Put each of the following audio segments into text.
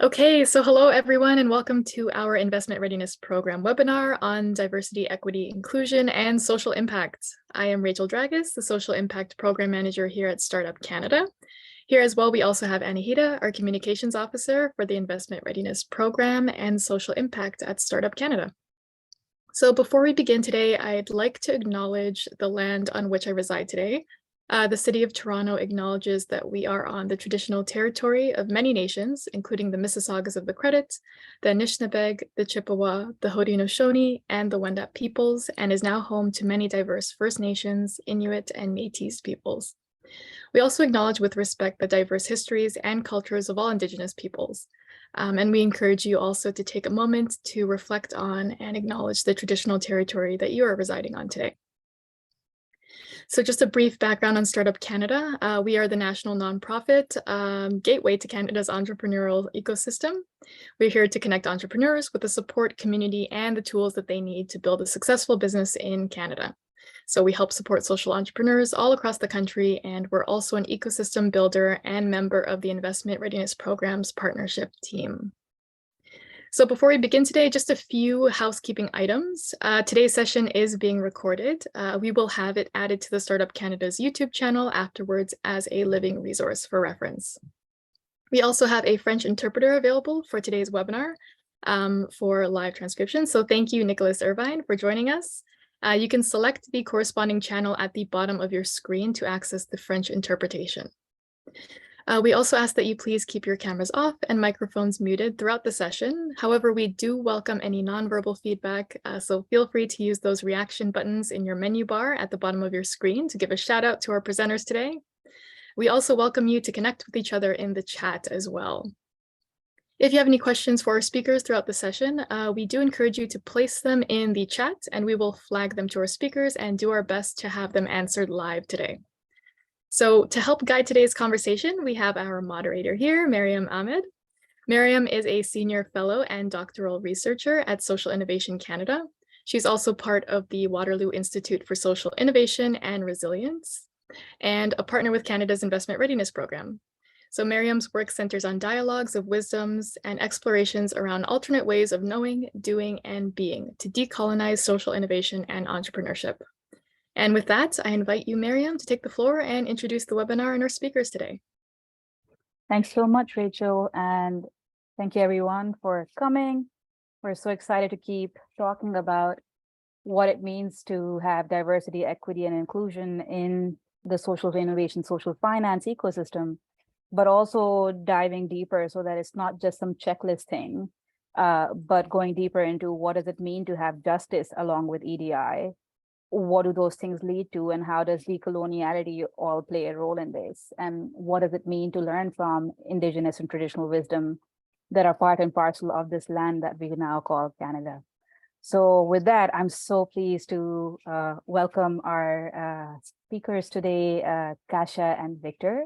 Okay, so hello everyone and welcome to our Investment Readiness Program webinar on diversity, equity, inclusion, and social impact. I am Rachel Dragas, the Social Impact Program Manager here at Startup Canada. Here as well, we also have Anahita, our Communications Officer for the Investment Readiness Program and Social Impact at Startup Canada. So before we begin today, I'd like to acknowledge the land on which I reside today. The City of Toronto acknowledges that we are on the traditional territory of many nations, including the Mississaugas of the Credit, the Anishinaabeg, the Chippewa, the Haudenosaunee, and the Wendat peoples, and is now home to many diverse First Nations, Inuit, and Métis peoples. We also acknowledge with respect the diverse histories and cultures of all Indigenous peoples. And we encourage you also to take a moment to reflect on and acknowledge the traditional territory that you are residing on today. So just a brief background on Startup Canada. We are the national nonprofit gateway to Canada's entrepreneurial ecosystem. We're here to connect entrepreneurs with the support, community, and the tools that they need to build a successful business in Canada. So we help support social entrepreneurs all across the country, and we're also an ecosystem builder and member of the Investment Readiness Program's partnership team. So before we begin today, just a few housekeeping items. Today's session is being recorded. We will have it added to the Startup Canada's YouTube channel afterwards as a living resource for reference. We also have a French interpreter available for today's webinar for live transcription. So thank you, Nicholas Irvine, for joining us. You can select the corresponding channel at the bottom of your screen to access the French interpretation. We also ask that you please keep your cameras off and microphones muted throughout the session. However, we do welcome any nonverbal feedback, so feel free to use those reaction buttons in your menu bar at the bottom of your screen to give a shout out to our presenters today. We also welcome you to connect with each other in the chat as well. If you have any questions for our speakers throughout the session, we do encourage you to place them in the chat and we will flag them to our speakers and do our best to have them answered live today. So to help guide today's conversation, we have our moderator here, Mariam Ahmed. Mariam is a senior fellow and doctoral researcher at Social Innovation Canada. She's also part of the Waterloo Institute for Social Innovation and Resilience and a partner with Canada's Investment Readiness Program. So Mariam's work centers on dialogues of wisdoms and explorations around alternate ways of knowing, doing, and being to decolonize social innovation and entrepreneurship. And with that, I invite you, Mariam, to take the floor and introduce the webinar and our speakers today. Thanks so much, Rachel, and thank you everyone for coming. We're so excited to keep talking about what it means to have diversity, equity, and inclusion in the social innovation, social finance ecosystem, but also diving deeper so that it's not just some checklist thing, but going deeper into what does it mean to have justice along with EDI? What do those things lead to, and how does decoloniality all play a role in this? And what does it mean to learn from Indigenous and traditional wisdom that are part and parcel of this land that we now call Canada? So with that, I'm so pleased to welcome our speakers today, Kasia and Victor,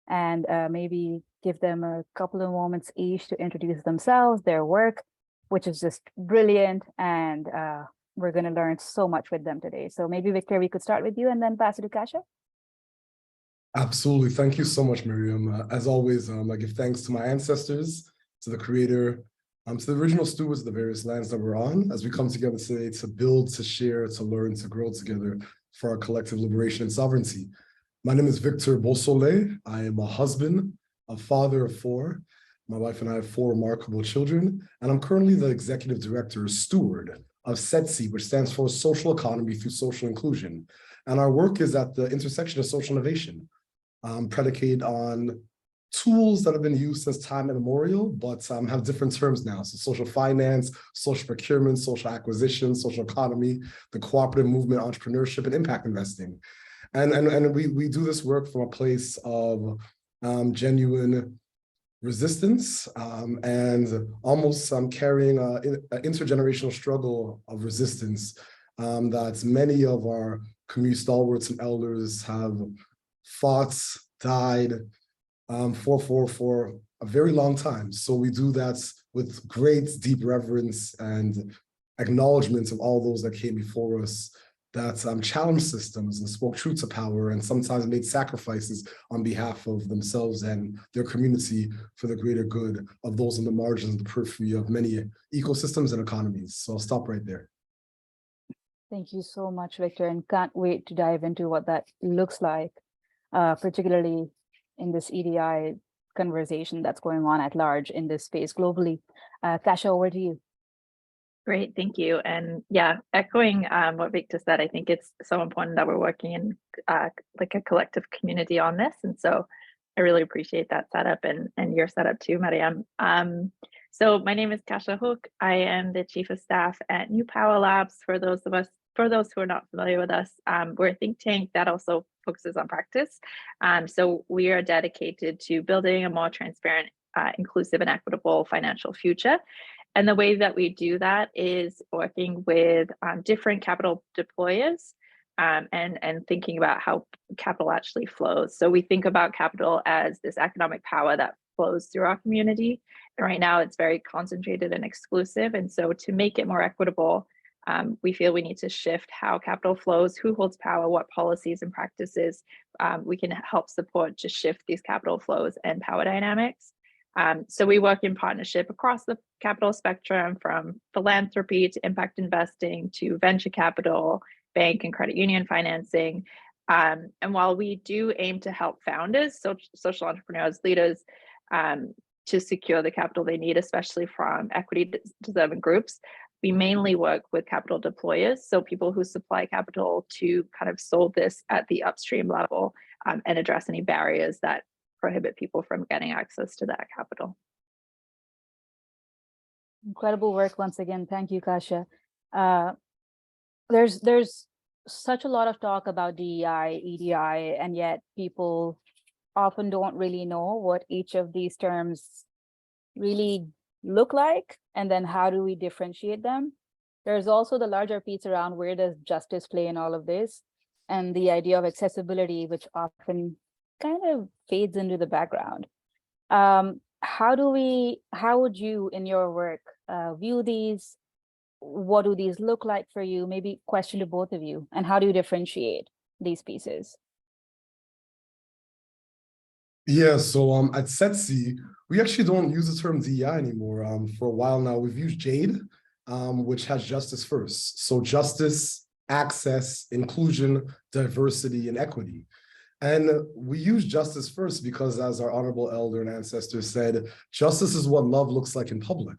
and maybe give them a couple of moments each to introduce themselves, their work, which is just brilliant, and we're going to learn so much with them today. So maybe, Victor, we could start with you and then pass it to Kasia. Absolutely. Thank you so much, Miriam. As always, I give thanks to my ancestors, to the creator, to the original stewards of the various lands that we're on, as we come together today to build, to share, to learn, to grow together for our collective liberation and sovereignty. My name is Victor Beausoleil. I am a husband, a father of four. My wife and I have four remarkable children, and I'm currently the executive director, steward of SETSI, which stands for Social Economy Through Social Inclusion. And our work is at the intersection of social innovation, predicated on tools that have been used since time immemorial, but have different terms now. So social finance, social procurement, social acquisition, social economy, the cooperative movement, entrepreneurship, and impact investing. And we do this work from a place of genuine resistance and almost carrying an intergenerational struggle of resistance that many of our community stalwarts and elders have fought, died for a very long time. So we do that with great deep reverence and acknowledgement of all those that came before us that challenged systems and spoke truth to power and sometimes made sacrifices on behalf of themselves and their community for the greater good of those on the margins, the periphery of many ecosystems and economies. So I'll stop right there. Thank you so much, Victor, and can't wait to dive into what that looks like, particularly in this EDI conversation that's going on at large in this space globally. Kasia, over to you. Great, thank you. And yeah, echoing what Victor said, I think it's so important that we're working in like a collective community on this. And so I really appreciate that setup and your setup too, Mariam. So my name is Kasia Hook. I am the Chief of Staff at New Power Labs. For those who are not familiar with us, we're a think tank that also focuses on practice. So we are dedicated to building a more transparent, inclusive and equitable financial future. And the way that we do that is working with different capital deployers and thinking about how capital actually flows. So we think about capital as this economic power that flows through our community. And right now it's very concentrated and exclusive. And so to make it more equitable, we feel we need to shift how capital flows, who holds power, what policies and practices we can help support to shift these capital flows and power dynamics. So we work in partnership across the capital spectrum, from philanthropy to impact investing to venture capital, bank and credit union financing. And while we do aim to help founders, social entrepreneurs, leaders, to secure the capital they need, especially from equity deserving groups, we mainly work with capital deployers, so people who supply capital to kind of solve this at the upstream level and address any barriers that prohibit people from getting access to that capital. Incredible work once again. Thank you, Kasia. There's such a lot of talk about DEI, EDI, and yet people often don't really know what each of these terms really look like, and then how do we differentiate them. There's also the larger piece around where does justice play in all of this, and the idea of accessibility, which often kind of fades into the background. How would you in your work view these? What do these look like for you? Maybe question to both of you, and how do you differentiate these pieces? Yeah, so at SETC, we actually don't use the term DEI anymore. For a while now, we've used JADE, which has justice first. So justice, access, inclusion, diversity, and equity. And we use justice first because, as our honorable elder and ancestor said, justice is what love looks like in public.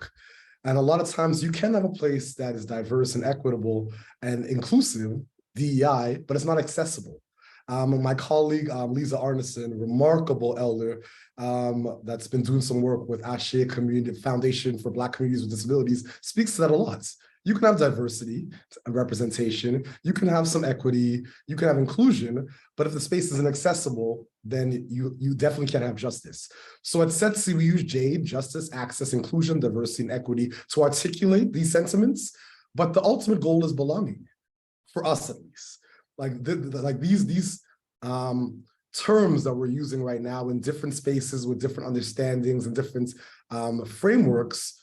And a lot of times you can have a place that is diverse and equitable and inclusive, DEI, but it's not accessible. My colleague, Lisa Arneson, remarkable elder that's been doing some work with Ashe Community Foundation for Black Communities with Disabilities, speaks to that a lot. You can have diversity and representation, you can have some equity, you can have inclusion, but if the space isn't accessible, then you definitely can't have justice. So at SETC, we use JADE, justice, access, inclusion, diversity, and equity to articulate these sentiments, but the ultimate goal is belonging, for us at least. Like these terms that we're using right now in different spaces with different understandings and different frameworks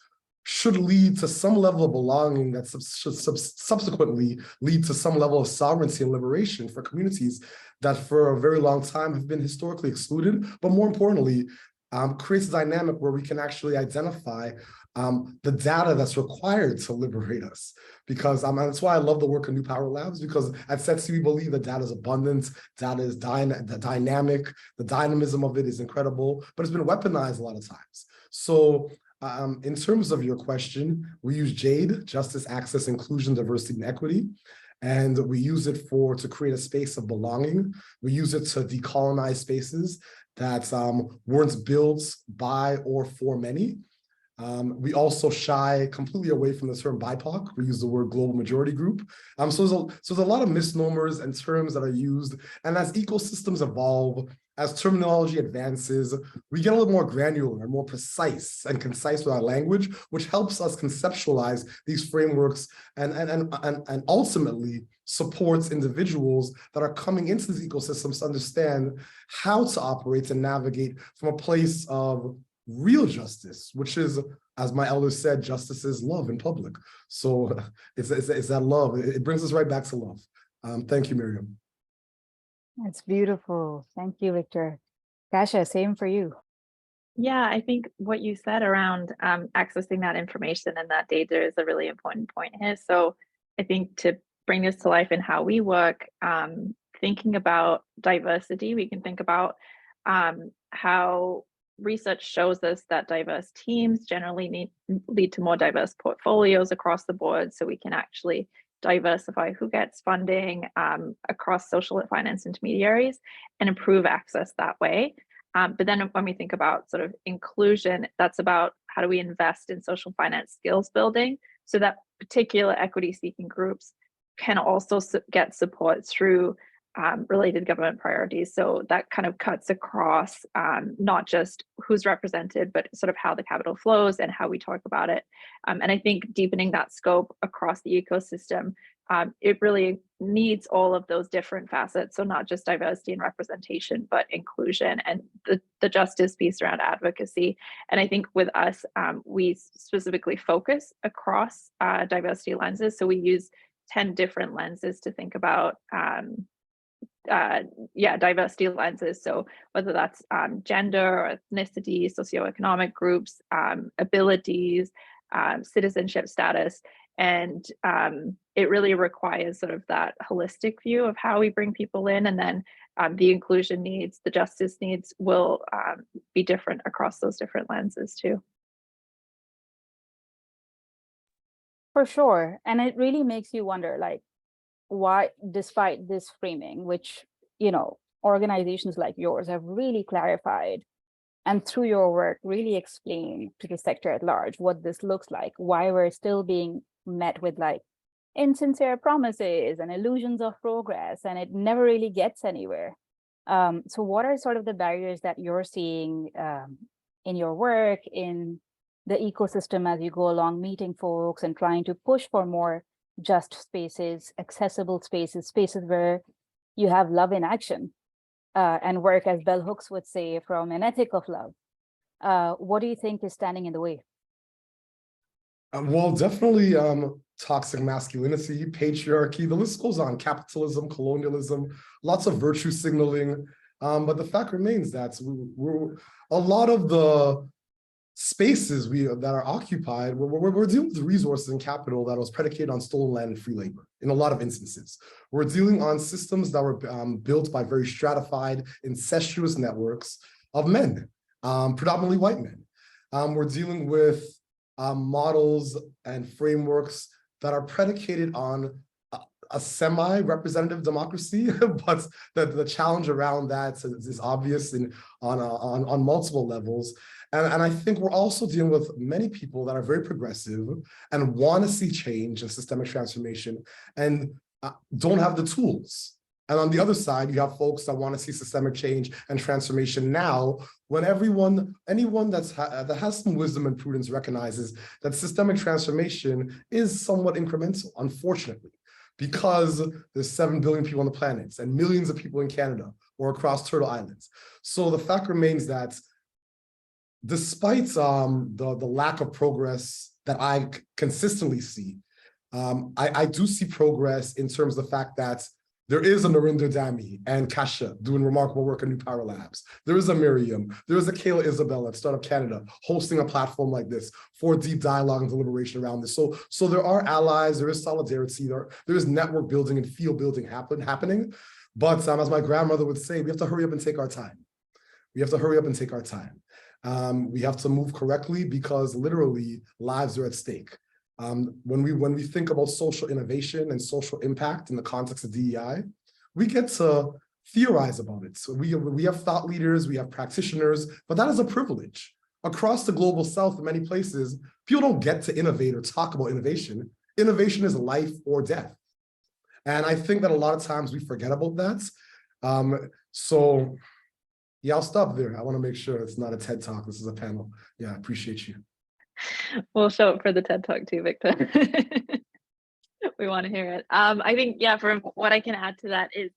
should lead to some level of belonging that should subsequently lead to some level of sovereignty and liberation for communities that for a very long time have been historically excluded, but more importantly, creates a dynamic where we can actually identify the data that's required to liberate us. Because that's why I love the work of New Power Labs, because at SETC we believe that data is abundant, data is dynamic, the dynamism of it is incredible, but it's been weaponized a lot of times. So in terms of your question, we use JADE, justice, access, inclusion, diversity, and equity. And we use it to create a space of belonging. We use it to decolonize spaces that weren't built by or for many. We also shy completely away from the term BIPOC. We use the word global majority group. So there's a lot of misnomers and terms that are used. And as ecosystems evolve, as terminology advances, we get a little more granular and more precise and concise with our language, which helps us conceptualize these frameworks and ultimately supports individuals that are coming into these ecosystems to understand how to operate and navigate from a place of real justice, which is, as my elder said, justice is love in public. So it's that love. It brings us right back to love. Thank you, Miriam. That's beautiful. Thank you, Victor. Kasia, same for you. Yeah, I think what you said around accessing that information and that data is a really important point here. So I think to bring this to life in how we work, thinking about diversity, we can think about how research shows us that diverse teams generally lead to more diverse portfolios across the board. So we can actually diversify who gets funding across social finance intermediaries and improve access that way. But then when we think about sort of inclusion, that's about how do we invest in social finance skills building so that particular equity seeking groups can also get support through related government priorities. So that kind of cuts across not just who's represented, but sort of how the capital flows and how we talk about it. And I think deepening that scope across the ecosystem, it really needs all of those different facets. So not just diversity and representation, but inclusion and the justice piece around advocacy. And I think with us, we specifically focus across diversity lenses. So we use 10 different lenses to think about diversity lenses. So whether that's gender or ethnicity, socioeconomic groups, abilities, citizenship status, and it really requires sort of that holistic view of how we bring people in, and then the inclusion needs, the justice needs will be different across those different lenses too. For sure. And it really makes you wonder, like, why, despite this framing, which, you know, organizations like yours have really clarified and through your work really explained to the sector at large what this looks like, why we're still being met with like insincere promises and illusions of progress, and it never really gets anywhere. So what are sort of the barriers that you're seeing in your work, in the ecosystem as you go along, meeting folks and trying to push for more just spaces, accessible spaces, spaces where you have love in action and work, as Bell Hooks would say, from an ethic of love? What do you think is standing in the way? Well, definitely toxic masculinity, patriarchy, the list goes on, capitalism, colonialism, lots of virtue signaling. But the fact remains that we're a lot of the spaces that are occupied, we're dealing with resources and capital that was predicated on stolen land and free labor in a lot of instances. We're dealing on systems that were built by very stratified, incestuous networks of men, predominantly white men. We're dealing with models and frameworks that are predicated on a semi-representative democracy, but the challenge around that is obvious on multiple levels. And I think we're also dealing with many people that are very progressive and want to see change and systemic transformation and don't have the tools. And on the other side, you have folks that want to see systemic change and transformation now, when anyone that has some wisdom and prudence recognizes that systemic transformation is somewhat incremental, unfortunately, because there's 7 billion people on the planet and millions of people in Canada or across Turtle Islands. So the fact remains that despite the lack of progress that I consistently see, I do see progress in terms of the fact that there is a Narinder Dami and Kasia doing remarkable work at New Power Labs. There is a Miriam. There is a Kayla Isabel at Startup Canada hosting a platform like this for deep dialogue and deliberation around this. So there are allies, there is solidarity, there is network building and field building happening. But as my grandmother would say, we have to hurry up and take our time. We have to hurry up and take our time. We have to move correctly because literally lives are at stake. When we think about social innovation and social impact in the context of DEI, we get to theorize about it. So we have thought leaders, we have practitioners, but that is a privilege. Across the global South, in many places, people don't get to innovate or talk about innovation. Innovation is life or death. And I think that a lot of times we forget about that. So yeah, I'll stop there. I want to make sure it's not a TED Talk. This is a panel. Yeah, I appreciate you. We'll show up for the TED Talk too, Victor. We want to hear it. I think, yeah, from what I can add to that is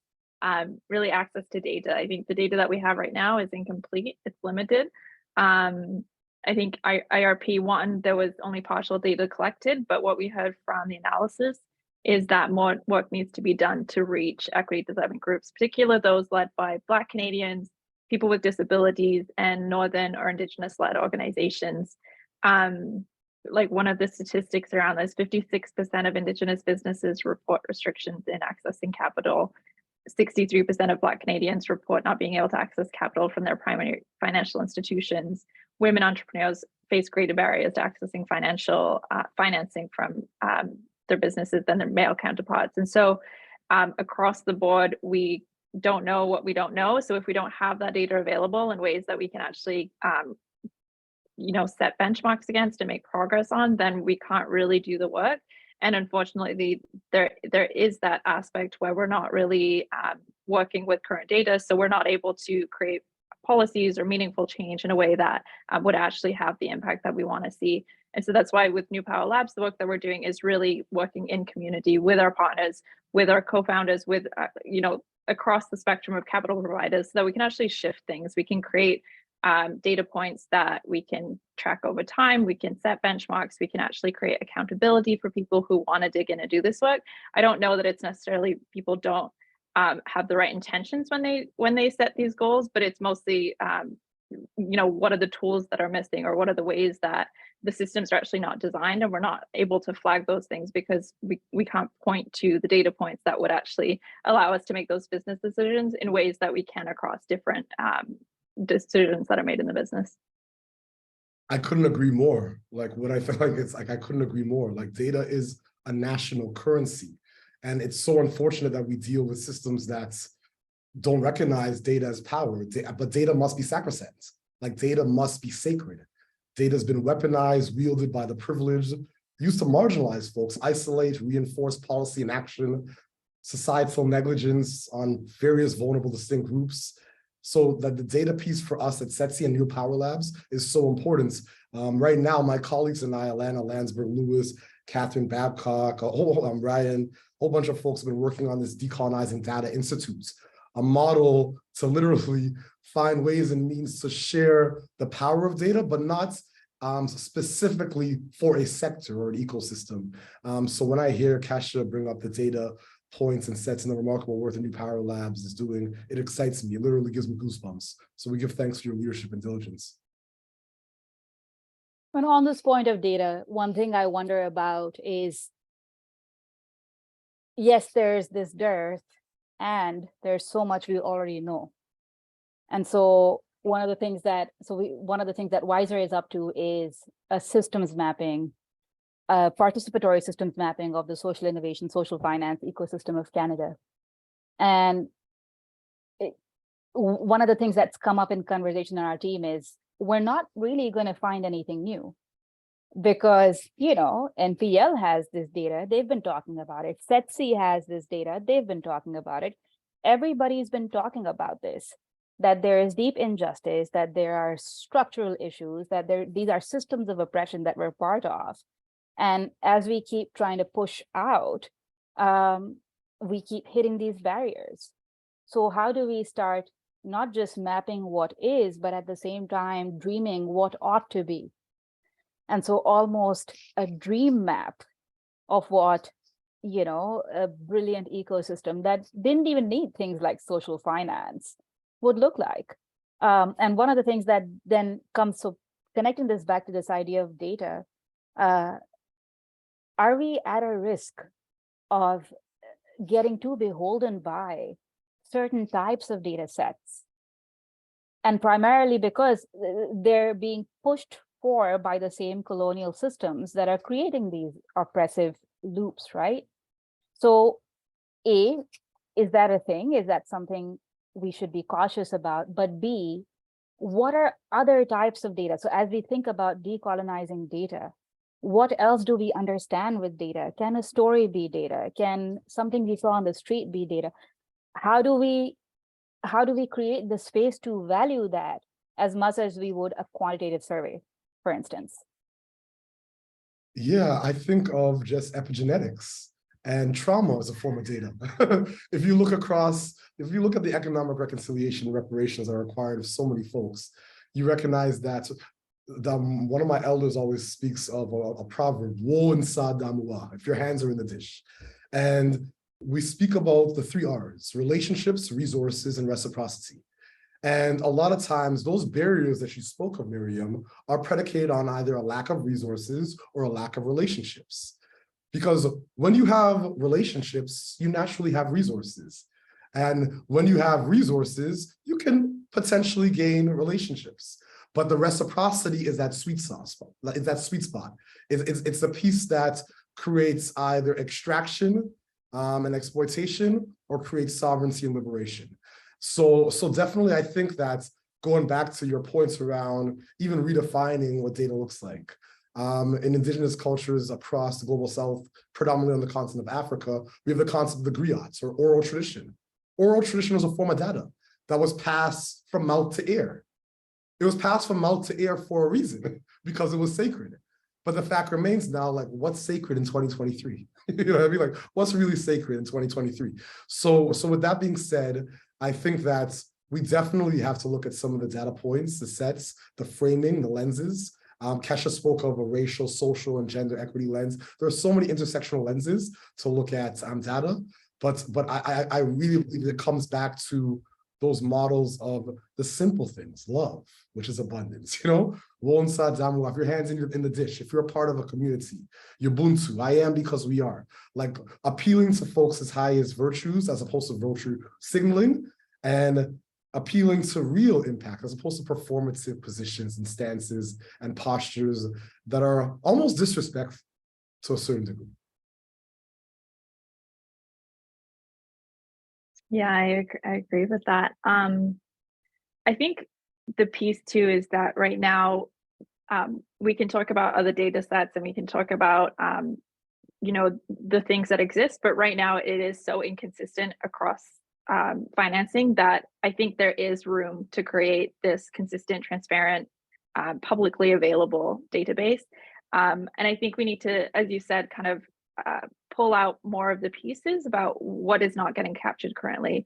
really access to data. I think the data that we have right now is incomplete. It's limited. I think IRP 1, there was only partial data collected, but what we heard from the analysis is that more work needs to be done to reach equity deserving groups, particularly those led by Black Canadians, people with disabilities, and Northern or Indigenous-led organizations. Like one of the statistics around this, 56% of Indigenous businesses report restrictions in accessing capital. 63% of Black Canadians report not being able to access capital from their primary financial institutions. Women entrepreneurs face greater barriers to accessing financing from their businesses than their male counterparts. And so across the board, we don't know what we don't know. So if we don't have that data available in ways that we can actually set benchmarks against and make progress on, then we can't really do the work. And unfortunately, there is that aspect where we're not really working with current data. So we're not able to create policies or meaningful change in a way that would actually have the impact that we want to see. And so that's why with New Power Labs, the work that we're doing is really working in community with our partners, with our co-founders, with, across the spectrum of capital providers, so that we can actually shift things. We can create data points that we can track over time. We can set benchmarks. We can actually create accountability for people who want to dig in and do this work. I don't know that it's necessarily people don't have the right intentions when they set these goals, but it's mostly what are the tools that are missing, or what are the ways that the systems are actually not designed, and we're not able to flag those things because we can't point to the data points that would actually allow us to make those business decisions in ways that we can across different decisions that are made in the business. I couldn't agree more. Like what I feel like it's like I couldn't agree more. Like data is a national currency. And it's so unfortunate that we deal with systems that don't recognize data as power, but data must be sacrosanct. Like data must be sacred. Data has been weaponized, wielded by the privileged, used to marginalize folks, isolate, reinforce policy and action, societal negligence on various vulnerable distinct groups. So that the data piece for us at SETC and New Power Labs is so important. Right now, my colleagues and I, Alana Landsberg-Lewis, Catherine Babcock, Ryan, a whole bunch of folks have been working on this Decolonizing Data Institute, a model to literally find ways and means to share the power of data, but not specifically for a sector or an ecosystem. So when I hear Kasia bring up the data points and sets and the remarkable work the New Power Labs is doing, it excites me. It literally gives me goosebumps. So we give thanks for your leadership and diligence. And on this point of data, one thing I wonder about is, yes, there's this dearth, and there's so much we already know. And so one of the things that Wiser is up to is a systems mapping, participatory systems mapping of the social innovation, social finance ecosystem of Canada. And one of the things that's come up in conversation on our team is we're not really going to find anything new, because, NPL has this data, they've been talking about it. SETC has this data, they've been talking about it. Everybody's been talking about this, that there is deep injustice, that there are structural issues, that these are systems of oppression that we're part of. And as we keep trying to push out, we keep hitting these barriers. So how do we start not just mapping what is, but at the same time dreaming what ought to be? And so almost a dream map of what, a brilliant ecosystem that didn't even need things like social finance would look like. And one of the things that then comes, so connecting this back to this idea of data, are we at a risk of getting too beholden by certain types of data sets? And primarily because they're being pushed for by the same colonial systems that are creating these oppressive loops, right? So A, is that a thing? Is that something we should be cautious about? But B, what are other types of data? So as we think about decolonizing data, what else do we understand with data? Can a story be data? Can something we saw on the street be data? How do we create the space to value that as much as we would a quantitative survey, for instance? Yeah, I think of just epigenetics, and trauma as a form of data. If you look at the economic reconciliation and reparations that are required of so many folks, you recognize that one of my elders always speaks of a proverb, wo in sa damua, if your hands are in the dish. And we speak about the 3 R's: relationships, resources, and reciprocity. And a lot of times those barriers that you spoke of, Miriam, are predicated on either a lack of resources or a lack of relationships. Because when you have relationships, you naturally have resources. And when you have resources, you can potentially gain relationships. But the reciprocity is that sweet spot. It's that sweet spot. It's the piece that creates either extraction and exploitation, or creates sovereignty and liberation. So definitely, I think that going back to your points around even redefining what data looks like, in indigenous cultures across the global south, predominantly on the continent of Africa, we have the concept of the griots, or oral tradition. Oral tradition was a form of data that was passed from mouth to ear. It was passed from mouth to ear for a reason, because it was sacred. But the fact remains now, like, what's sacred in 2023? You know what I mean? Like, what's really sacred in 2023? So with that being said, I think that we definitely have to look at some of the data points, the sets, the framing, the lenses. Kesha spoke of a racial, social, and gender equity lens. There are so many intersectional lenses to look at data, but I really believe it comes back to those models of the simple things: love, which is abundance, you know, wonsa damu, if your hands in the dish, if you're a part of a community, ubuntu, I am because we are, like, appealing to folks' highest virtues as opposed to virtue signaling, and appealing to real impact as opposed to performative positions and stances and postures that are almost disrespectful to a certain degree. Yeah, I agree with that. I think the piece too is that right now, we can talk about other data sets and we can talk about the things that exist, but right now it is so inconsistent across financing that I think there is room to create this consistent, transparent, publicly available database. And I think we need to, as you said, kind of pull out more of the pieces about what is not getting captured currently.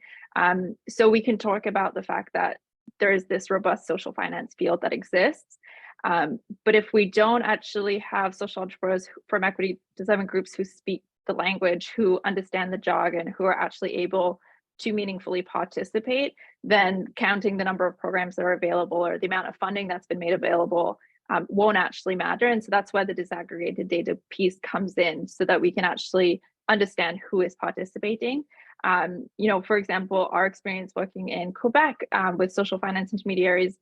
So we can talk about the fact that there is this robust social finance field that exists. But if we don't actually have social entrepreneurs from equity development groups who speak the language, who understand the jargon, who are actually able to meaningfully participate, then counting the number of programs that are available or the amount of funding that's been made available won't actually matter. And so that's where the disaggregated data piece comes in, so that we can actually understand who is participating. For example, our experience working in Quebec with social finance intermediaries,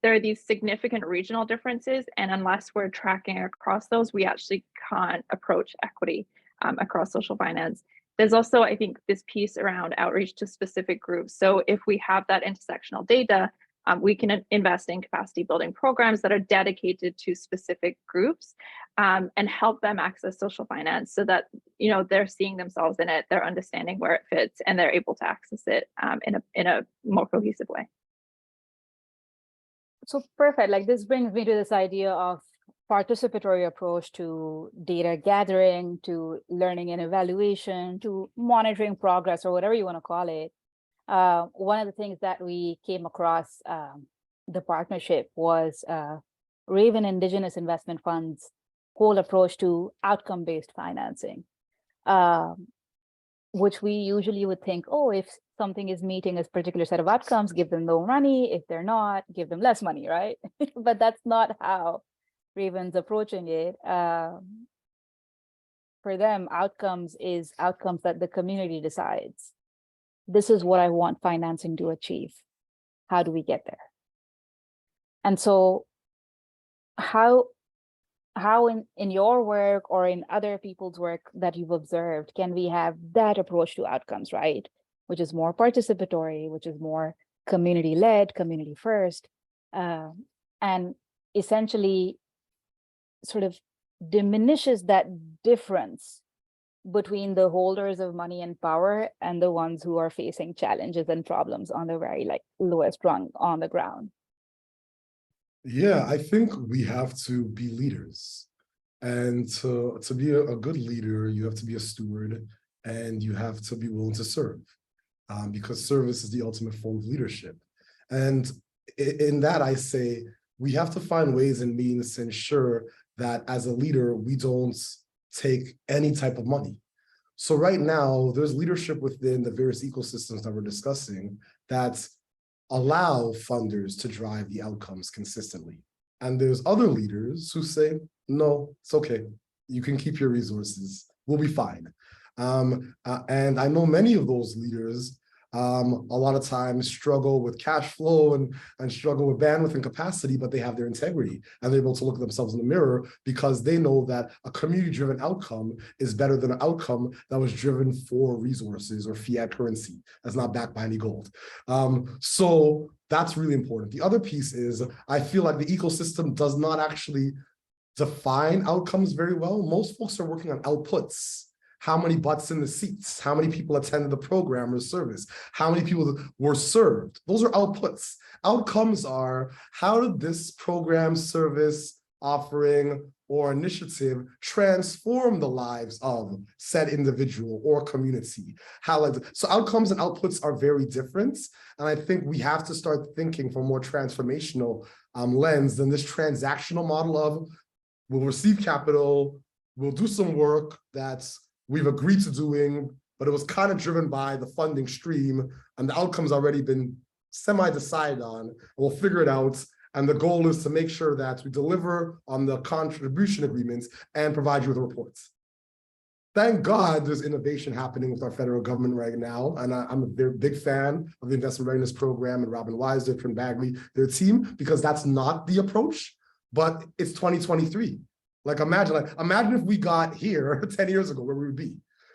there are these significant regional differences, and unless we're tracking across those, we actually can't approach equity across social finance. There's also, I think, this piece around outreach to specific groups. So if we have that intersectional data, we can invest in capacity building programs that are dedicated to specific groups and help them access social finance, so that they're seeing themselves in it, they're understanding where it fits, and they're able to access it in a more cohesive way. So perfect. Like, this brings me to this idea of participatory approach to data gathering, to learning and evaluation, to monitoring progress, or whatever you want to call it. One of the things that we came across the partnership was Raven Indigenous Investment Fund's whole approach to outcome-based financing, which we usually would think, oh, if something is meeting a particular set of outcomes, give them no money. If they're not, give them less money, right? But that's not how Raven's approaching it. For them, outcomes is outcomes that the community decides. This is what I want financing to achieve. How do we get there? And so how in your work or in other people's work that you've observed, can we have that approach to outcomes, right? Which is more participatory, which is more community-led, community first, and essentially sort of diminishes that difference between the holders of money and power and the ones who are facing challenges and problems on the very lowest rung on the ground. Yeah, I think we have to be leaders. And to be a good leader, you have to be a steward, and you have to be willing to serve, because service is the ultimate form of leadership. And in that, I say, we have to find ways and means to ensure that as a leader, we don't take any type of money. So right now, there's leadership within the various ecosystems that we're discussing that allow funders to drive the outcomes consistently. And there's other leaders who say, no, it's okay. You can keep your resources. We'll be fine. And I know many of those leaders a lot of times struggle with cash flow and struggle with bandwidth and capacity, but they have their integrity and they're able to look at themselves in the mirror because they know that a community-driven outcome is better than an outcome that was driven for resources or fiat currency that's not backed by any gold. So that's really important. The other piece is I feel like the ecosystem does not actually define outcomes very well. Most folks are working on outputs. How many butts in the seats? How many people attended the program or service? How many people were served? Those are outputs. Outcomes are, how did this program, service, offering, or initiative transform the lives of said individual or community? So outcomes and outputs are very different. And I think we have to start thinking from a more transformational lens than this transactional model of we'll receive capital, we'll do some work that's we've agreed to doing, but it was kind of driven by the funding stream and the outcome's already been semi-decided on. We'll figure it out. And the goal is to make sure that we deliver on the contribution agreements and provide you with reports. Thank God there's innovation happening with our federal government right now. And I'm a very big fan of the Investment Readiness Program and Robin Weiser, Trin Bagley, their team, because that's not the approach, but it's 2023. Like imagine if we got here 10 years ago, where we would be.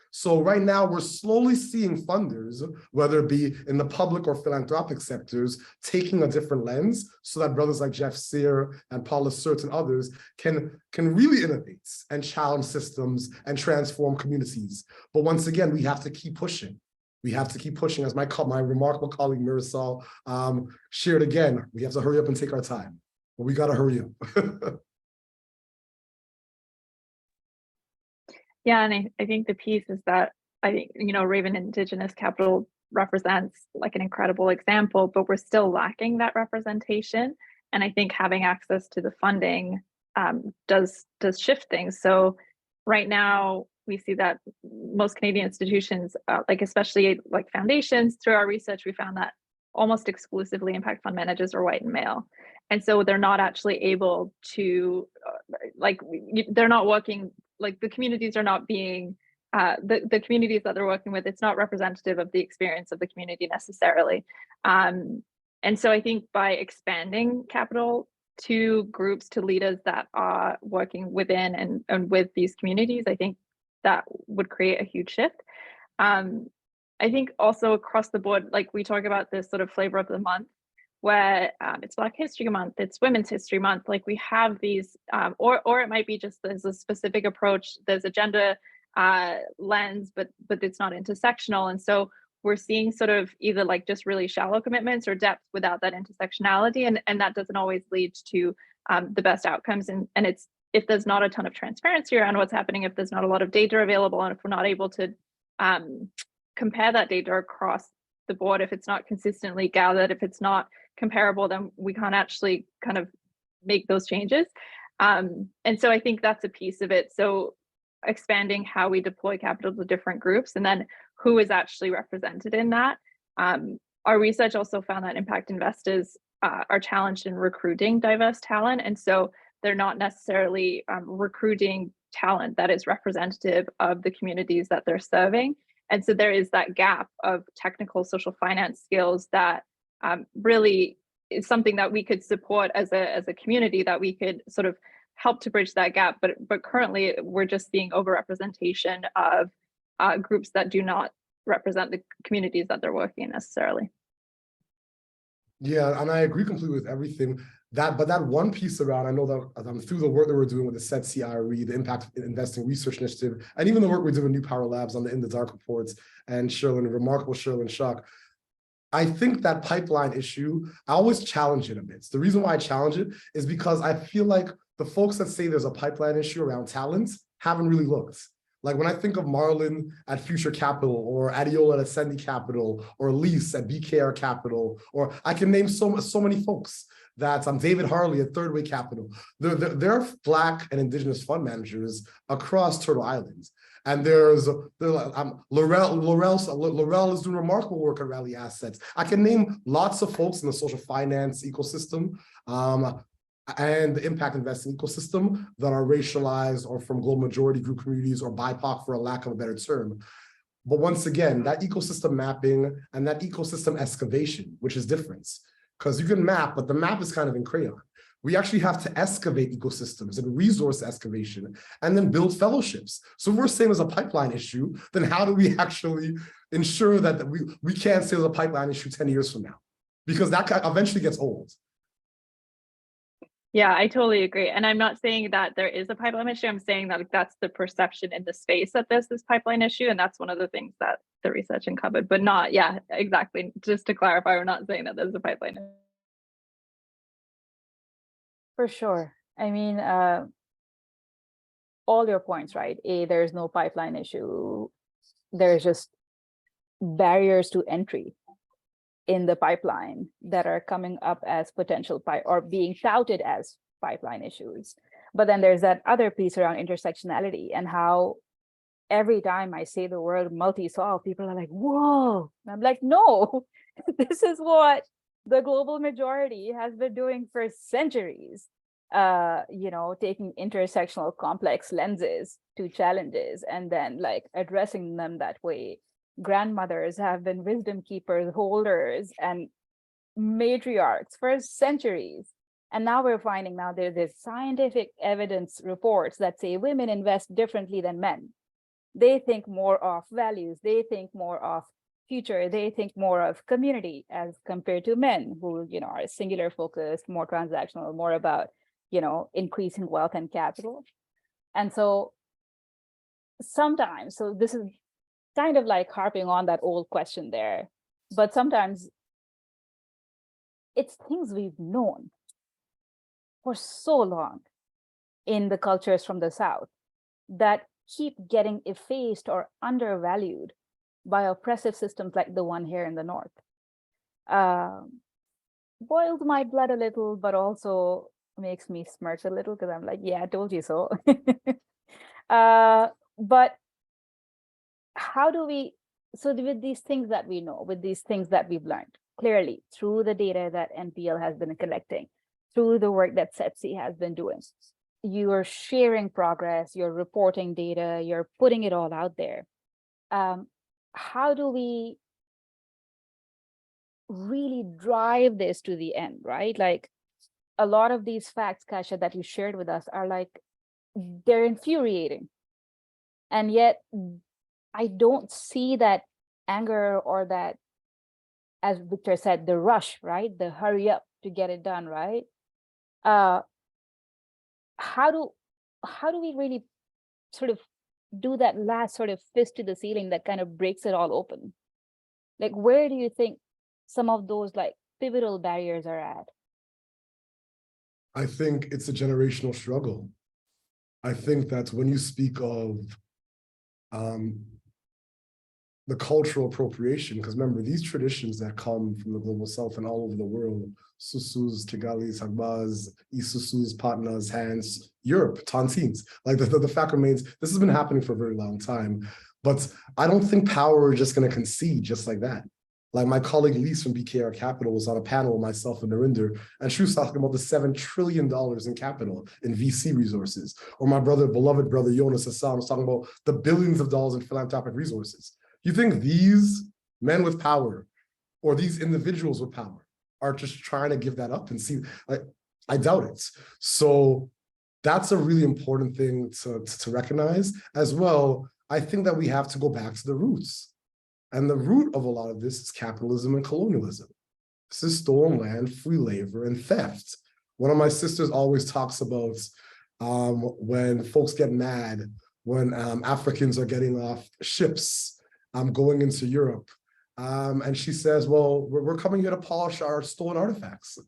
So right now we're slowly seeing funders, whether it be in the public or philanthropic sectors, taking a different lens so that brothers like Jeff Sear and Paula Sert and others can really innovate and challenge systems and transform communities. But once again, we have to keep pushing. We have to keep pushing, as my remarkable colleague Marisol shared again. We have to hurry up and take our time, but we got to hurry up. Yeah, and I think the piece is that I think, Raven Indigenous Capital represents like an incredible example, but we're still lacking that representation. And I think having access to the funding does shift things. So right now we see that most Canadian institutions, like especially like foundations, through our research, we found that almost exclusively impact fund managers are white and male. And so they're not actually able to, they're not working, like the communities are not being, the communities that they're working with, it's not representative of the experience of the community necessarily. And so I think by expanding capital to groups, to leaders that are working within and with these communities, I think that would create a huge shift. I think also across the board, like we talk about this sort of flavor of the month, where it's Black History Month, it's Women's History Month, like we have these, or it might be just there's a specific approach, there's a gender lens, but it's not intersectional. And so we're seeing sort of either like just really shallow commitments or depth without that intersectionality. And that doesn't always lead to the best outcomes. And it's, if there's not a ton of transparency around what's happening, if there's not a lot of data available, and if we're not able to compare that data across the board, if it's not consistently gathered, if it's not comparable, then we can't actually kind of make those changes. And so I think that's a piece of it. So expanding how we deploy capital to different groups and then who is actually represented in that. Our research also found that impact investors are challenged in recruiting diverse talent. And so they're not necessarily recruiting talent that is representative of the communities that they're serving. And so there is that gap of technical social finance skills that really is something that we could support as a community, that we could sort of help to bridge that gap. But currently we're just seeing overrepresentation of groups that do not represent the communities that they're working in necessarily. Yeah, and I agree completely with everything. But that one piece around, I know that through the work that we're doing with the SET CIRE, the Impact Investing Research Initiative, and even the work we do with New Power Labs on the In the Dark reports, and remarkable Sherlyn Schuck, I think that pipeline issue, I always challenge it a bit. The reason why I challenge it is because I feel like the folks that say there's a pipeline issue around talent haven't really looked. Like when I think of Marlon at Future Capital, or Adiola at Ascendi Capital, or Lise at BKR Capital, or I can name so many folks that David Harley at Third Way Capital. They're Black and Indigenous fund managers across Turtle Island. And Laurel is doing remarkable work at Rally Assets. I can name lots of folks in the social finance ecosystem and the impact investing ecosystem that are racialized or from global majority group communities or BIPOC, for a lack of a better term. But once again, that ecosystem mapping and that ecosystem excavation, which is different, because you can map, but the map is kind of in crayon. We actually have to excavate ecosystems and resource excavation and then build fellowships. So if we're saying there's a pipeline issue, then how do we actually ensure that we can't say there's a pipeline issue 10 years from now? Because that eventually gets old. Yeah, I totally agree. And I'm not saying that there is a pipeline issue. I'm saying that that's the perception in the space that there's this pipeline issue. And that's one of the things that the research uncovered, but not, yeah, exactly. Just to clarify, we're not saying that there's a pipeline issue. For sure. I mean, all your points, right? There's no pipeline issue. There's just barriers to entry in the pipeline that are coming up as potential or being touted as pipeline issues. But then there's that other piece around intersectionality and how every time I say the word multi-solve, people are like, whoa. And I'm like, no, this is what the global majority has been doing for centuries, taking intersectional complex lenses to challenges and then like addressing them that way. Grandmothers have been wisdom keepers, holders, and matriarchs for centuries. And now we're finding there's this scientific evidence reports that say women invest differently than men. They think more of values, they think more of future, they think more of community as compared to men who, are singular focused, more transactional, more about, increasing wealth and capital. And so sometimes, so this is kind of like harping on that old question there, but sometimes it's things we've known for so long in the cultures from the South that keep getting effaced or undervalued by oppressive systems like the one here in the North. Boils my blood a little, but also makes me smirk a little because I'm like, yeah, I told you so. But how do we, so with these things that we know, with these things that we've learned, clearly through the data that NPL has been collecting, through the work that SETC has been doing, you're sharing progress, you're reporting data, you're putting it all out there. How do we really drive this to the end, right? Like a lot of these facts, Kasia, that you shared with us are like, they're infuriating. And yet I don't see that anger or that, as Victor said, the rush, right? The hurry up to get it done, right? How do we really sort of do that last sort of fist to the ceiling that kind of breaks it all open? Like, where do you think some of those like pivotal barriers are at? I think it's a generational struggle. I think that when you speak of the cultural appropriation, because remember, these traditions that come from the global South and all over the world, Susus, Tigalis, Hagbas, Isusus, Patnas, Hands, Europe, Tontines, like the fact remains, this has been happening for a very long time. But I don't think power is just going to concede just like that. Like my colleague Lise from BKR Capital was on a panel with myself and Narinder, and she was talking about the $7 trillion in capital in VC resources. Or my beloved brother Jonas Hassan was talking about the billions of dollars in philanthropic resources. You think these men with power or these individuals with power are just trying to give that up and see? I doubt it. So that's a really important thing to recognize as well. I think that we have to go back to the roots. And the root of a lot of this is capitalism and colonialism. This is stolen land, free labor, and theft. One of my sisters always talks about when folks get mad, when Africans are getting off ships, going into Europe. And she says, well, we're coming here to polish our stolen artifacts.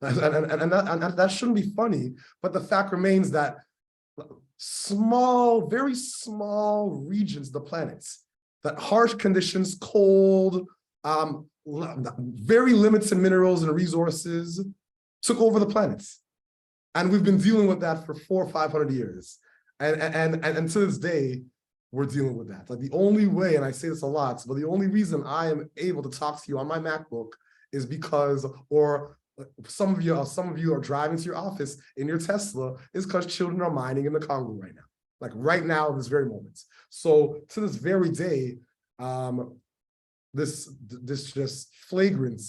and that shouldn't be funny, but the fact remains that small, very small regions of the planet, that harsh conditions, cold, very limited minerals and resources, took over the planet. And we've been dealing with that for 400 or 500 years. And to this day, we're dealing with that. Like the only way, and I say this a lot, but the only reason I am able to talk to you on my MacBook is because, or some of you are driving to your office in your Tesla, is because children are mining in the Congo right now. Like right now, this very moment. So to this very day, this just flagrant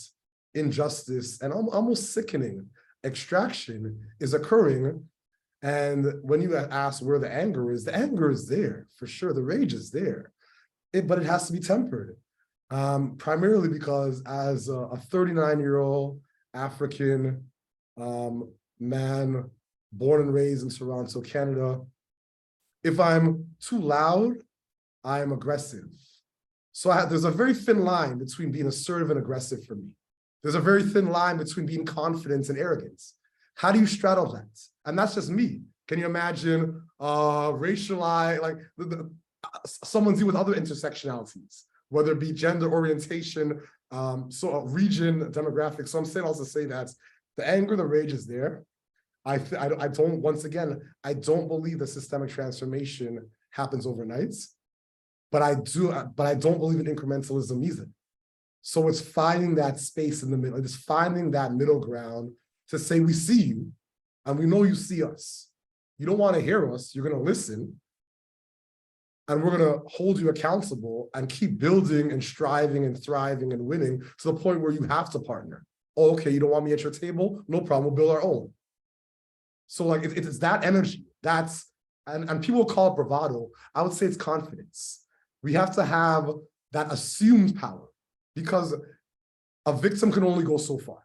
injustice and almost sickening extraction is occurring. And when you ask where the anger is there for sure. The rage is there, but it has to be tempered. Primarily because as a 39-year-old African man born and raised in Toronto, Canada, if I'm too loud, I am aggressive. So there's a very thin line between being assertive and aggressive for me. There's a very thin line between being confident and arrogance. How do you straddle that? And that's just me. Can you imagine racialized, like someone deal with other intersectionalities, whether it be gender orientation, region, demographics. So I'm saying also say that the anger, the rage is there. I don't, once again, I don't believe that systemic transformation happens overnight, but I don't believe in incrementalism either. So it's finding that space in the middle, it's finding that middle ground to say, we see you and we know you see us. You don't want to hear us, you're going to listen, and we're going to hold you accountable and keep building and striving and thriving and winning to the point where you have to partner. Oh, okay, you don't want me at your table? No problem, we'll build our own. So like it's that energy, and people call it bravado. I would say it's confidence. We have to have that assumed power because a victim can only go so far.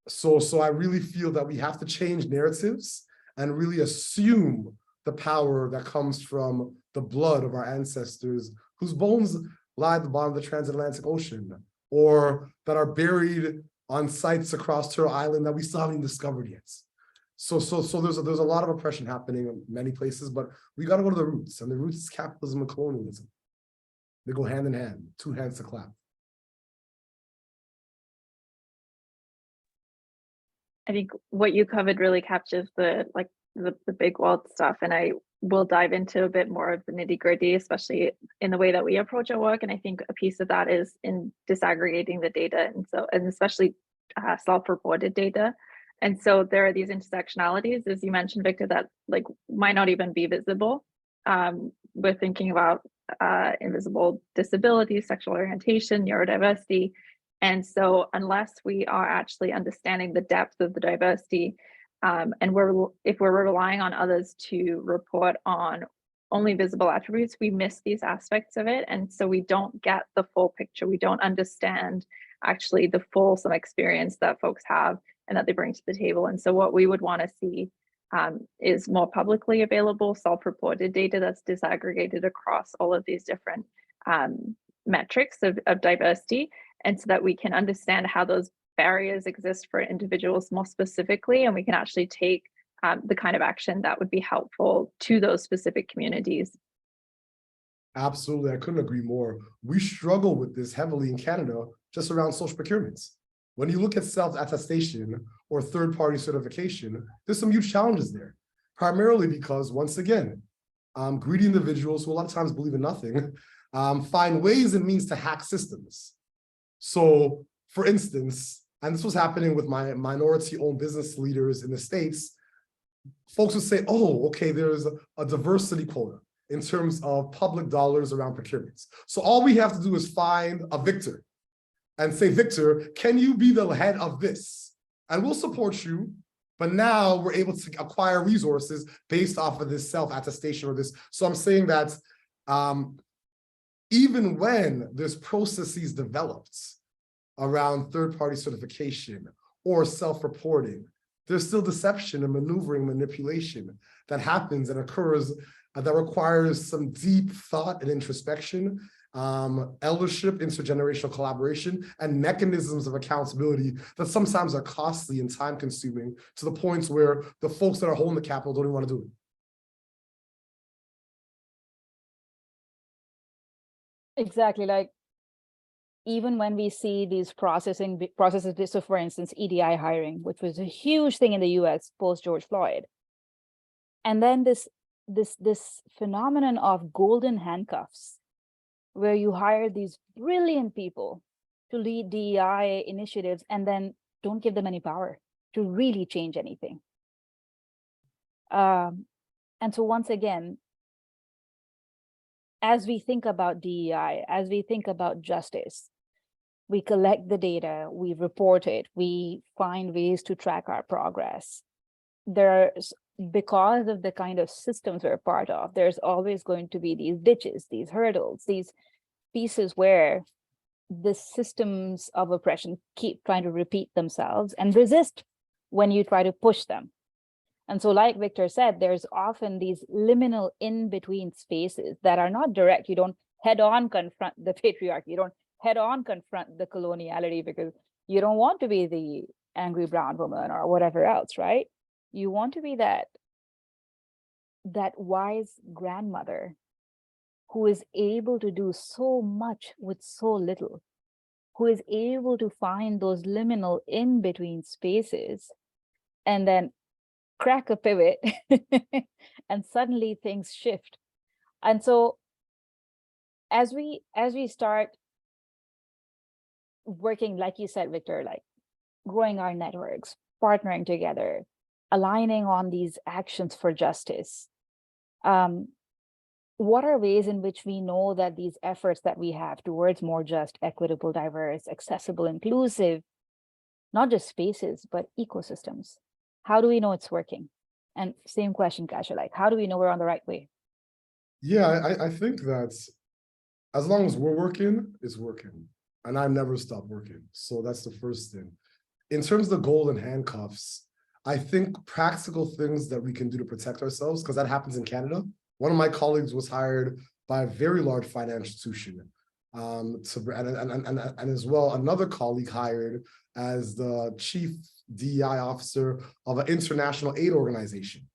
So I really feel that we have to change narratives and really assume the power that comes from the blood of our ancestors whose bones lie at the bottom of the transatlantic ocean or that are buried on sites across Turtle Island that we still haven't discovered yet. So there's a lot of oppression happening in many places, but we got to go to the roots, and the roots is capitalism and colonialism. They go hand in hand, two hands to clap. I think what you covered really captures the big world stuff, and I will dive into a bit more of the nitty-gritty, especially in the way that we approach our work. And I think a piece of that is in disaggregating the data, and especially self-reported data. And so there are these intersectionalities, as you mentioned, Victor, that like might not even be visible. We're thinking about invisible disabilities, sexual orientation, neurodiversity. And so unless we are actually understanding the depth of the diversity, and if we're relying on others to report on only visible attributes, we miss these aspects of it. And so we don't get the full picture. We don't understand actually the fulsome experience that folks have and that they bring to the table. And so what we would want to see is more publicly available self-reported data that's disaggregated across all of these different metrics of diversity, and so that we can understand how those barriers exist for individuals more specifically, and we can actually take the kind of action that would be helpful to those specific communities. Absolutely, I couldn't agree more. We struggle with this heavily in Canada, just around social procurements. When you look at self-attestation or third-party certification, there's some huge challenges there, primarily because, once again, greedy individuals who a lot of times believe in nothing find ways and means to hack systems. So, for instance, and this was happening with my minority-owned business leaders in the States, folks would say, oh, okay, there's a diversity quota in terms of public dollars around procurements. So all we have to do is find a victor and say, Victor, can you be the head of this? And we'll support you, but now we're able to acquire resources based off of this self-attestation or this. So I'm saying that even when there's processes developed around third-party certification or self-reporting, there's still deception and maneuvering, manipulation that happens and occurs that requires some deep thought and introspection, eldership, intergenerational collaboration, and mechanisms of accountability that sometimes are costly and time-consuming to the points where the folks that are holding the capital don't even want to do it. Exactly. Like even when we see these processes, so for instance, EDI hiring, which was a huge thing in the US post George Floyd. And then this phenomenon of golden handcuffs, where you hire these brilliant people to lead DEI initiatives and then don't give them any power to really change anything. And so once again, as we think about DEI, as we think about justice, we collect the data, we report it, we find ways to track our progress. Because of the kind of systems we're part of, there's always going to be these ditches, these hurdles, these pieces where the systems of oppression keep trying to repeat themselves and resist when you try to push them. And so like Victor said, there's often these liminal in-between spaces that are not direct. You don't head-on confront the patriarchy. You don't head-on confront the coloniality because you don't want to be the angry brown woman or whatever else, right? You want to be that wise grandmother who is able to do so much with so little, who is able to find those liminal in-between spaces and then crack a pivot and suddenly things shift. And so as we start working, like you said, Victor, like growing our networks, partnering together, aligning on these actions for justice, what are ways in which we know that these efforts that we have towards more just, equitable, diverse, accessible, inclusive, not just spaces, but ecosystems? How do we know it's working? And same question, Kasha, like, how do we know we're on the right way? Yeah, I think that as long as we're working, it's working. And I never stop working. So that's the first thing. In terms of the golden handcuffs, I think practical things that we can do to protect ourselves, because that happens in Canada. One of my colleagues was hired by a very large financial institution. And as well, another colleague hired as the chief DEI officer of an international aid organization.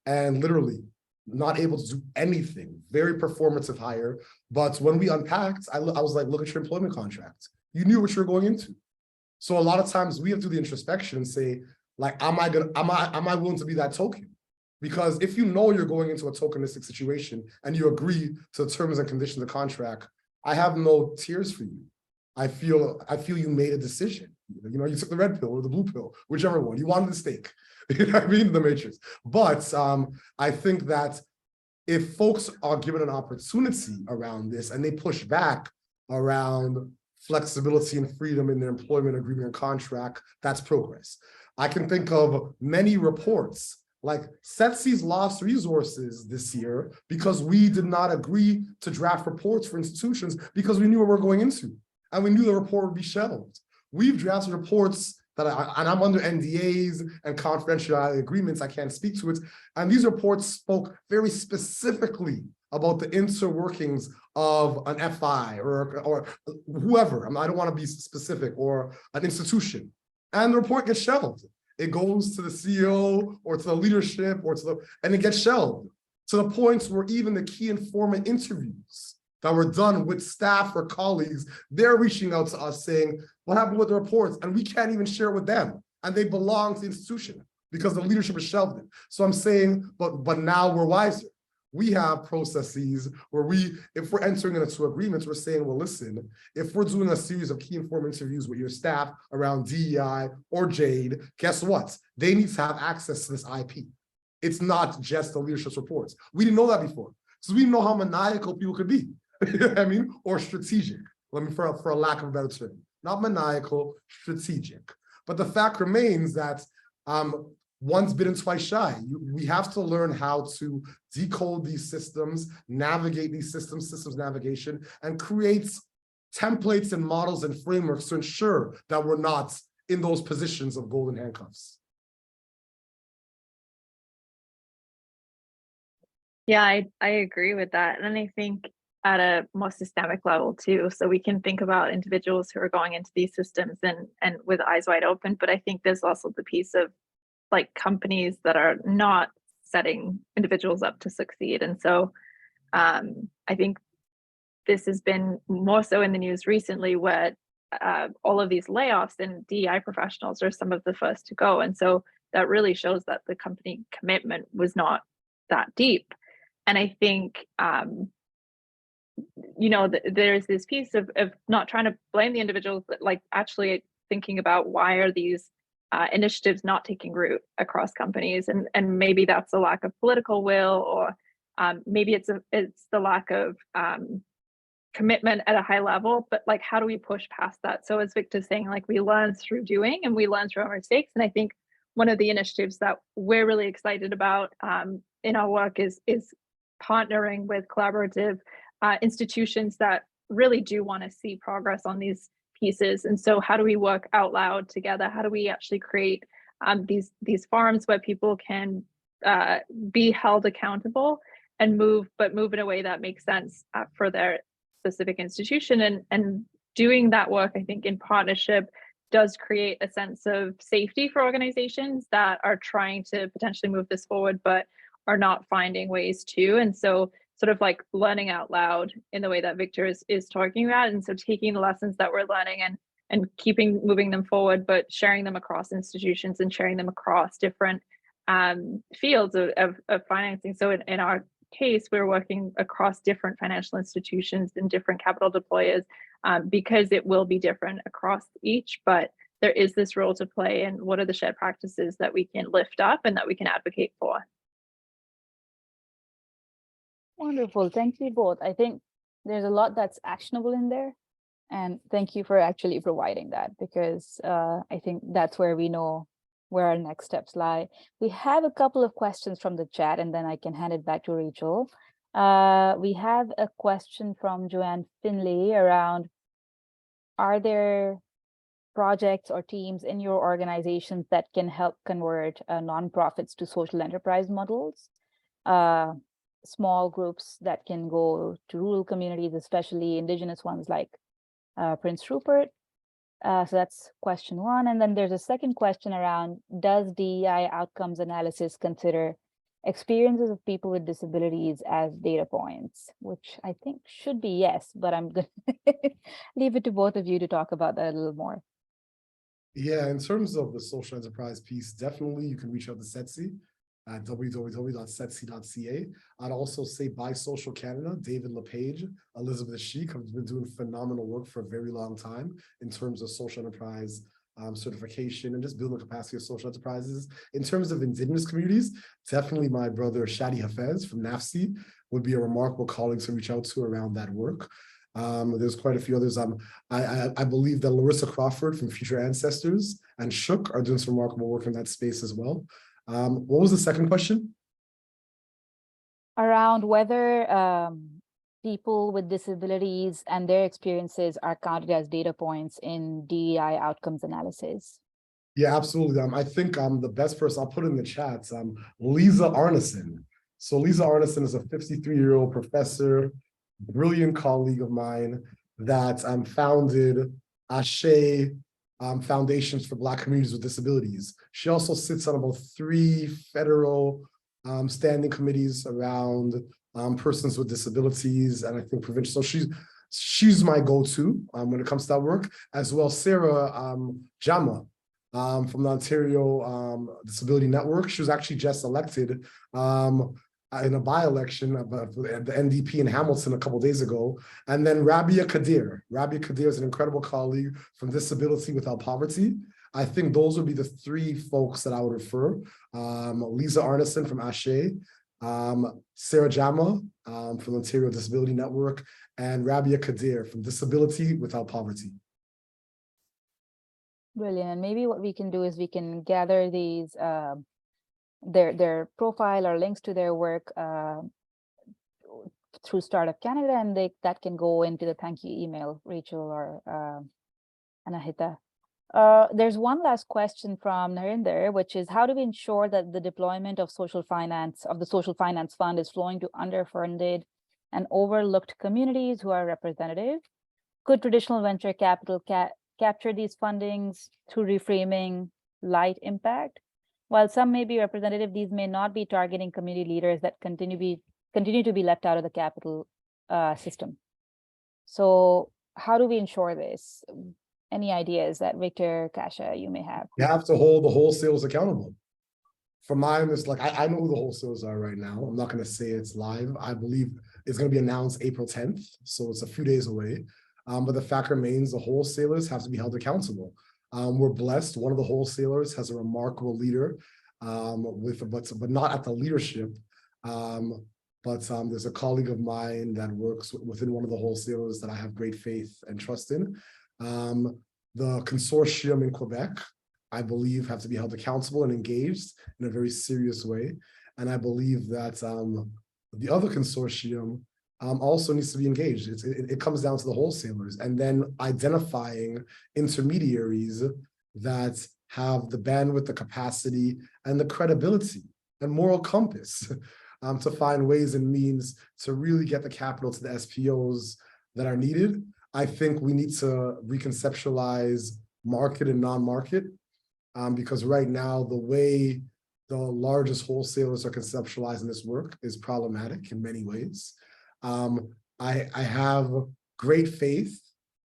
And literally not able to do anything, very performative hire. But when we unpacked, I was like, look at your employment contract. You knew what you were going into. So a lot of times we have to do the introspection and say, like, am I willing to be that token? Because if you know you're going into a tokenistic situation and you agree to the terms and conditions of the contract, I have no tears for you. I feel you made a decision. You know, you took the red pill or the blue pill, whichever one. You wanted the steak. You know what I mean? The matrix. But I think that if folks are given an opportunity around this and they push back around flexibility and freedom in their employment agreement and contract, that's progress. I can think of many reports like SETSI's lost resources this year because we did not agree to draft reports for institutions because we knew what we were going into and we knew the report would be shelved. We've drafted reports that and I'm under NDAs and confidentiality agreements, I can't speak to it. And these reports spoke very specifically about the interworkings of an FI or whoever. I don't want to be specific, or an institution. And the report gets shelved. It goes to the CEO or to the leadership and it gets shelved to the points where even the key informant interviews that were done with staff or colleagues, they're reaching out to us saying, what happened with the reports? And we can't even share it with them. And they belong to the institution because the leadership has shelved it. So I'm saying, but now we're wiser. We have processes where if we're entering into agreements, we're saying, well, listen, if we're doing a series of key informant interviews with your staff around DEI or JADE, guess what? They need to have access to this IP. It's not just the leadership's reports. We didn't know that before. So we didn't know how maniacal people could be. You know what I mean? Or strategic, for a lack of a better term. Not maniacal, strategic. But the fact remains that once bitten, twice shy. We have to learn how to decode these systems, navigate these systems navigation, and create templates and models and frameworks to ensure that we're not in those positions of golden handcuffs. Yeah, I agree with that. And I think at a more systemic level too. So we can think about individuals who are going into these systems and with eyes wide open. But I think there's also the piece of like companies that are not setting individuals up to succeed. And so I think this has been more so in the news recently, where all of these layoffs and DEI professionals are some of the first to go. And so that really shows that the company commitment was not that deep. And I think, there's this piece of not trying to blame the individuals, but like actually thinking about why are these initiatives not taking root across companies, and maybe that's a lack of political will, or maybe it's the lack of commitment at a high level. But like, how do we push past that? So as Victor's saying, like, we learn through doing and we learn through our mistakes. And I think one of the initiatives that we're really excited about in our work is partnering with collaborative institutions that really do want to see progress on these pieces. And so how do we work out loud together? How do we actually create these forums where people can be held accountable and move in a way that makes sense for their specific institution? And doing that work, I think, in partnership does create a sense of safety for organizations that are trying to potentially move this forward, but are not finding ways to. And so sort of like learning out loud in the way that Victor is talking about. And so taking the lessons that we're learning and moving them forward, but sharing them across institutions and sharing them across different fields of financing. So in our case, we're working across different financial institutions and different capital deployers because it will be different across each, but there is this role to play, and what are the shared practices that we can lift up and that we can advocate for. Wonderful. Thank you both. I think there's a lot that's actionable in there. And thank you for actually providing that, because I think that's where we know where our next steps lie. We have a couple of questions from the chat, and then I can hand it back to Rachel. We have a question from Joanne Finley around, are there projects or teams in your organizations that can help convert nonprofits to social enterprise models? Small groups that can go to rural communities, especially indigenous ones like Prince Rupert. So that's question one. And then there's a second question around, does DEI outcomes analysis consider experiences of people with disabilities as data points? Which I think should be yes, but I'm going to leave it to both of you to talk about that a little more. Yeah, in terms of the social enterprise piece, definitely you can reach out to SETSI at www.setsi.ca. I'd also say by Social Canada, David LePage, Elizabeth Sheik have been doing phenomenal work for a very long time in terms of social enterprise certification and just building the capacity of social enterprises. In terms of indigenous communities, definitely my brother Shadi Hafez from NAFC would be a remarkable colleague to reach out to around that work. There's quite a few others. I believe that Larissa Crawford from Future Ancestors and Shook are doing some remarkable work in that space as well. What was the second question? Around whether people with disabilities and their experiences are counted as data points in DEI outcomes analysis. Yeah, absolutely. I think the best person, I'll put in the chat, Lisa Arneson. So Lisa Arneson is a 53-year-old professor, brilliant colleague of mine that founded Ashe Foundations for Black Communities with Disabilities. She also sits on about 3 federal standing committees around persons with disabilities, and I think provincial. So she's my go-to when it comes to that work, as well. Sarah Jama from the Ontario Disability Network. She was actually just elected in a by-election of the NDP in Hamilton a couple of days ago. And then Rabia Kadir. Rabia Kadir is an incredible colleague from Disability Without Poverty. I think those would be the 3 folks that I would refer. Lisa Arneson from Ashe, Sarah Jama from the Ontario Disability Network, and Rabia Kadir from Disability Without Poverty. Brilliant. And maybe what we can do is we can gather these their profile or links to their work through Startup Canada, and that can go into the thank you email, Rachel or Anahita. There's one last question from Narinder, which is, how do we ensure that the deployment of social finance fund is flowing to underfunded and overlooked communities who are representative? Could traditional venture capital capture these fundings through reframing light impact? While some may be representative, these may not be targeting community leaders that continue to be left out of the capital system. So how do we ensure this? Any ideas that Victor, Kasia, you may have? You have to hold the wholesalers accountable. For mine, it's like, I know who the wholesalers are right now. I'm not going to say it's live. I believe it's going to be announced April 10th. So it's a few days away. But the fact remains the wholesalers have to be held accountable. We're blessed. One of the wholesalers has a remarkable leader but not at the leadership. There's a colleague of mine that works within one of the wholesalers that I have great faith and trust in. The consortium in Quebec, I believe, have to be held accountable and engaged in a very serious way. And I believe that the other consortium also needs to be engaged. It comes down to the wholesalers and then identifying intermediaries that have the bandwidth, the capacity, and the credibility and moral compass to find ways and means to really get the capital to the SPOs that are needed. I think we need to reconceptualize market and non-market because right now the way the largest wholesalers are conceptualizing this work is problematic in many ways. I have great faith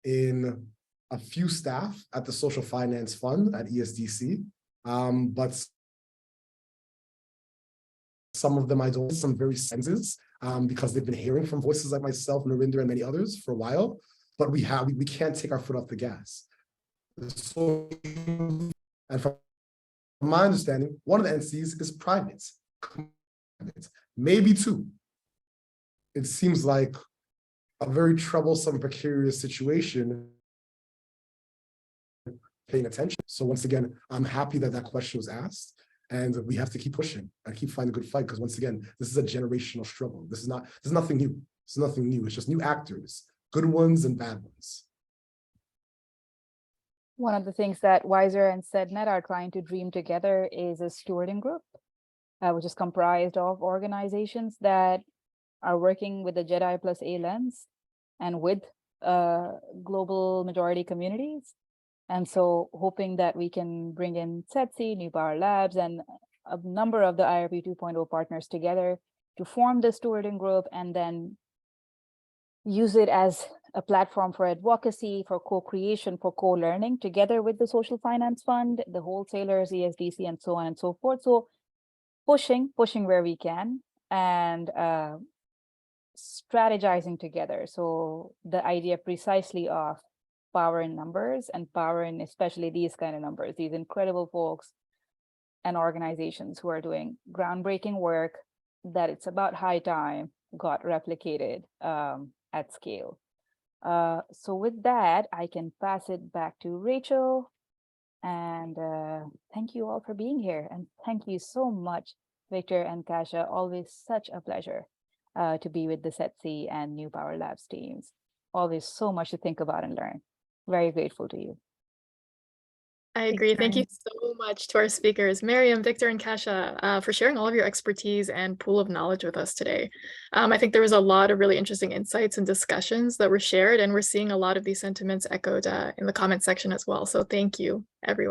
in a few staff at the Social Finance Fund at ESDC, but some of them I don't, some very senses because they've been hearing from voices like myself, Narinder, and many others for a while, but we can't take our foot off the gas. So, and from my understanding, one of the entities is private, maybe two. It seems like a very troublesome, precarious situation. Paying attention. So once again, I'm happy that that question was asked, and we have to keep pushing and keep finding a good fight because once again, this is a generational struggle. This is nothing new. It's nothing new. It's just new actors, good ones and bad ones. One of the things that Wiser and SEDNet are trying to dream together is a stewarding group, which is comprised of organizations that are working with the Jedi plus A lens and with global majority communities. And so hoping that we can bring in SETC, New Power Labs, and a number of the IRP 2.0 partners together to form the stewarding group and then use it as a platform for advocacy, for co-creation, for co-learning together with the Social Finance Fund, the wholesalers, ESDC, and so on and so forth. So pushing where we can and strategizing together. So the idea precisely of power in numbers and power in especially these kind of numbers, these incredible folks and organizations who are doing groundbreaking work that it's about high time got replicated at scale. So with that, I can pass it back to Rachel. And thank you all for being here. And thank you so much, Victor and Kasia. Always such a pleasure to be with the SETC and New Power Labs teams. Always so much to think about and learn. Very grateful to you. I agree. Thank you so much to our speakers, Miriam, Victor, and Kasia, for sharing all of your expertise and pool of knowledge with us today. I think there was a lot of really interesting insights and discussions that were shared, and we're seeing a lot of these sentiments echoed in the comment section as well. So thank you, everyone.